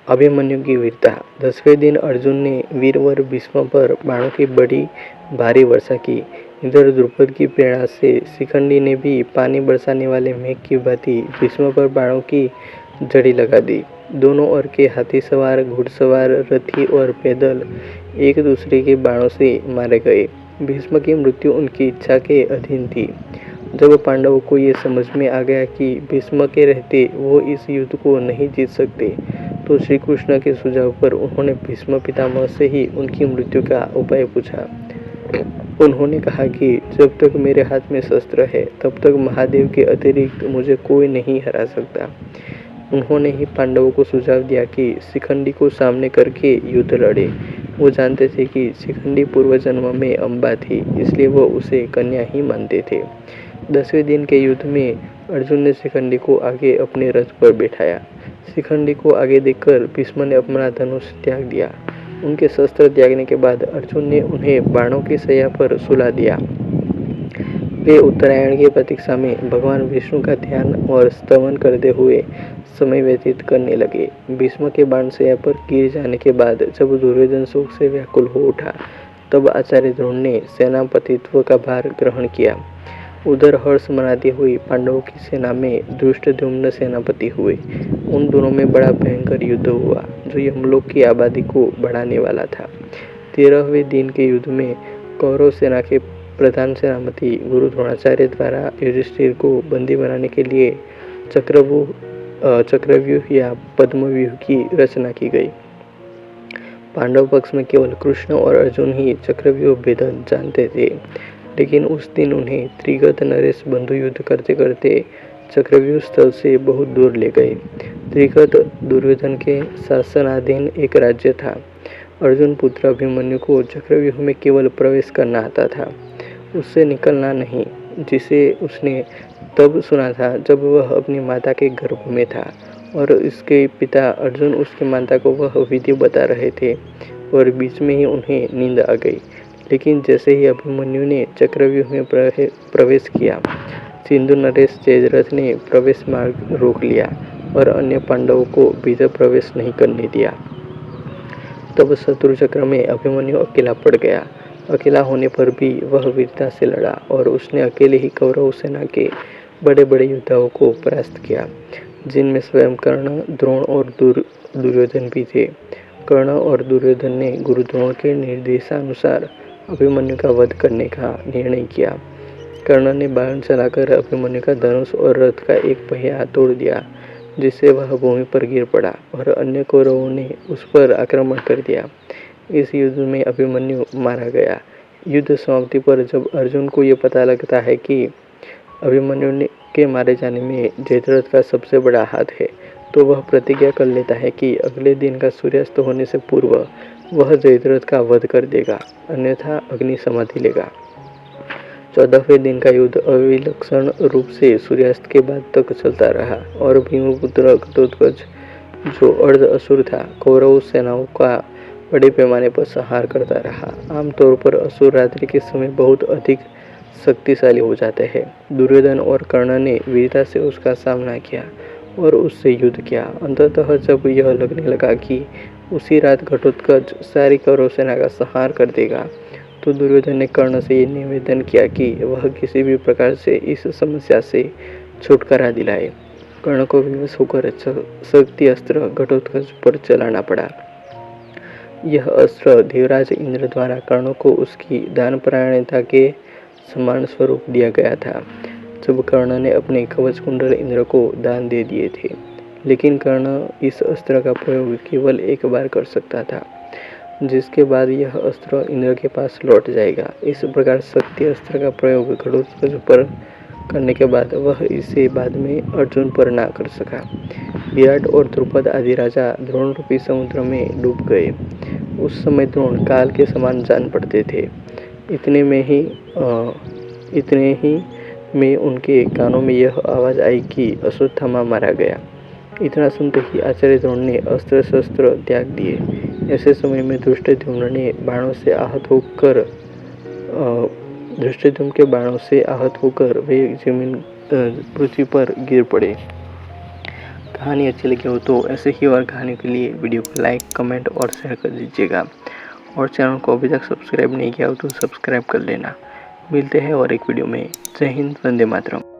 अभिमन्यु की वीरता। 10वें दिन अर्जुन ने वीरवर भीष्म पर बाणों की बड़ी भारी वर्षा की। इधर द्रुपद की प्रेरणा से शिखंडी ने भी पानी बरसाने वाले मेघ की भांति भीष्म पर बाणों की झड़ी लगा दी। दोनों ओर के हाथी सवार, घुड़सवार, रथी और पैदल एक दूसरे के बाणों से मारे गए। भीष्म की मृत्यु उनकी इच्छा के अधीन थी। जब पांडवों को ये समझ में आ गया कि भीष्म के रहते वो इस युद्ध को नहीं जीत सकते, तो श्री कृष्ण के सुझाव पर उन्होंने भीष्म पितामह से ही उनकी मृत्यु का उपाय पूछा। उन्होंने कहा कि जब तक मेरे हाथ में शस्त्र है तब तक महादेव के अतिरिक्त मुझे कोई नहीं हरा सकता। उन्होंने ही पांडवों को सुझाव दिया कि शिखंडी को सामने करके युद्ध लड़े। वो जानते थे कि शिखंडी पूर्व जन्म में अम्बा थी, इसलिए वो उसे कन्या ही मानते थे। 10वें दिन के युद्ध में अर्जुन ने शिखंडी को आगे अपने रथ पर बैठाया। शिखंडी को आगे देखकर भीष्म ने अपना धनुष त्याग दिया। उनके शस्त्र त्यागने के बाद अर्जुन ने उन्हें बाणों की शैया पर सुला दिया। वे उत्तरायण की प्रतीक्षा में भगवान विष्णु का ध्यान और स्तवन करते हुए समय व्यतीत करने लगे। भीष्म के बाण शैया पर गिर जाने के बाद जब दुर्योधन शोक से व्याकुल हो उठा, तब आचार्य द्रोण ने सेनापतित्व का भार ग्रहण किया। उधर हर्ष मनाती हुई पांडवों की सेना में धृष्टद्युम्न सेनापति हुए। उन दोनों में बड़ा भयंकर युद्ध हुआ, जो यमलोक की आबादी को बढ़ाने वाला था। 13वें दिन के युद्ध में कौरव सेना के प्रधान सेनापति गुरु द्रोणाचार्य द्वारा युधिष्ठिर को बंदी बनाने के लिए चक्रव्यूह या पद्मव्यूह की रचना की गई। पांडव पक्ष में केवल कृष्ण और अर्जुन ही चक्रव्यूह भेदन जानते थे, लेकिन उस दिन उन्हें त्रिगत नरेश बंधु युद्ध करते करते चक्रव्यूह स्थल से बहुत दूर ले गए। त्रिगत दुर्योधन के शासनाधीन एक राज्य था। अर्जुन पुत्र अभिमन्यु को चक्रव्यूह में केवल प्रवेश करना आता था, उससे निकलना नहीं, जिसे उसने तब सुना था जब वह अपनी माता के गर्भ में था और इसके पिता अर्जुन उसकी माता को वह विधि बता रहे थे और बीच में ही उन्हें नींद आ गई। लेकिन जैसे ही अभिमन्यु ने चक्रव्यूह में प्रवेश किया, सिंधु नरेश जयद्रथ ने प्रवेश मार्ग रोक लिया और अन्य पांडवों को भीतर प्रवेश नहीं करने दिया। तब शत्रु चक्र में अभिमन्यु अकेला पड़ गया। अकेला होने पर भी वह वीरता से लड़ा और उसने अकेले ही कौरव सेना के बड़े बड़े योद्धाओं को परास्त किया, जिनमें स्वयं कर्ण, द्रोण और दुर्योधन भी थे। कर्ण और दुर्योधन ने गुरु द्रोण के निर्देशानुसार अभिमन्यु का वध करने का निर्णय किया। कर्ण ने बाण चलाकर अभिमन्यु का धनुष और रथ का एक पहिया तोड़ दिया, जिससे वह भूमि पर गिर पड़ा और अन्य कौरवों ने उस पर आक्रमण कर दिया। इस युद्ध में अभिमन्यु मारा गया। युद्ध समाप्ति पर जब अर्जुन को यह पता लगता है कि अभिमन्यु के मारे जाने में जयद्रथ का सबसे बड़ा हाथ है, तो वह प्रतिज्ञा कर लेता है कि अगले दिन का सूर्यास्त होने से पूर्व वह जयद्रथ का वध कर देगा, अन्यथा अग्नि समाधि लेगा। 14वें दिन का युद्ध अविलक्षण रूप से सूर्यास्त के बाद तक चलता रहा और भीमपुत्र घटोत्कच, जो अर्ध असुर था, कौरव सेनाओं का बड़े पैमाने पर संहार करता रहा। आमतौर पर असुर रात्रि के समय बहुत अधिक शक्तिशाली हो जाते हैं। दुर्योधन और कर्ण ने वीरता से उसका सामना किया और उससे युद्ध किया। अंततः जब यह लगने लगा कि उसी रात घटोत्कच सारी कौरव सेना का संहार कर देगा, तो दुर्योधन ने कर्ण से यह निवेदन किया कि वह किसी भी प्रकार से इस समस्या से छुटकारा दिलाए। कर्ण को विवश होकर शक्ति अस्त्र घटोत्कच पर चलाना पड़ा। यह अस्त्र देवराज इंद्र द्वारा कर्ण को उसकी दानपरायणता के समान स्वरूप दिया गया था, जब कर्ण ने अपने कवच कुंडल इंद्र को दान दे दिए थे। लेकिन कर्ण इस अस्त्र का प्रयोग केवल एक बार कर सकता था, जिसके बाद यह अस्त्र इंद्र के पास लौट जाएगा। इस प्रकार शक्ति अस्त्र का प्रयोग घटोत्कच पर करने के बाद वह इसे बाद में अर्जुन पर ना कर सका। विराट और द्रुपद आदि राजा द्रोण रूपी समुद्र में डूब गए। उस समय द्रोण काल के समान जान पड़ते थे। इतने ही में उनके कानों में यह आवाज़ आई कि अश्वत्थामा मारा गया। इतना सुनते ही आचार्य द्रोण ने अस्त्र शस्त्र त्याग दिए। ऐसे समय में धृष्टद्युम्न के बाणों से आहत होकर वे जमीन पृथ्वी पर गिर पड़े। कहानी अच्छी लगी हो तो ऐसे ही और कहानी के लिए वीडियो को लाइक, कमेंट और शेयर कर दीजिएगा। और चैनल को अभी तक सब्सक्राइब नहीं किया हो तो सब्सक्राइब कर लेना। मिलते हैं और एक वीडियो में। जय हिंद, वंदे मातरम।